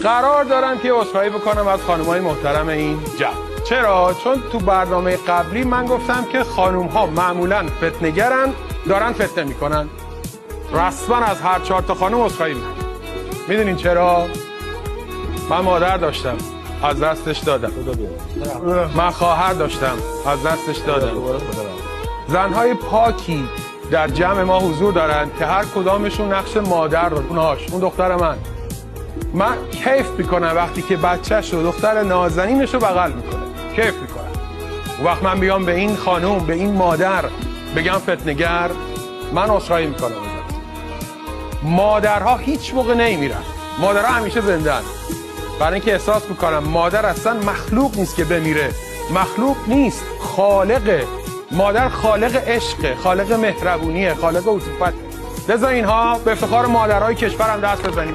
قرار دارم که عذرخواهی بکنم از خانم‌های محترم این جمع. چرا؟ چون تو برنامه قبلی من گفتم که خانم‌ها معمولاً فتنه‌گرن، دارن فتنه میکنن. رسما از هر 4 تا خانم عذرخواهی میکنم. میدونین چرا؟ من مادر داشتم، از دستش دادم. من خواهر داشتم، از دستش دادم. زنهای پاکی در جمع ما حضور دارن که هر کدامشون نقش مادر رو، اون دختر من کیف میکنم وقتی که بچه‌ش رو، دختر نازنینش رو بغل میکنه، کیف میکنم. اون وقت من بیام به این خانم، به این مادر بگم فتنه‌گر، من عذرخواهی میکنم ازت. مادرها هیچ موقع نمیرن، مادرها همیشه زنده‌ان. برای اینکه احساس میکنم مادر اصلا مخلوق نیست که بمیره، مخلوق نیست، خالقه. مادر خالق عشقه، خالق مهربونیه، خالق عطوفته. لذا اینها به افتخار مادرهای کشورم دست بزنیم.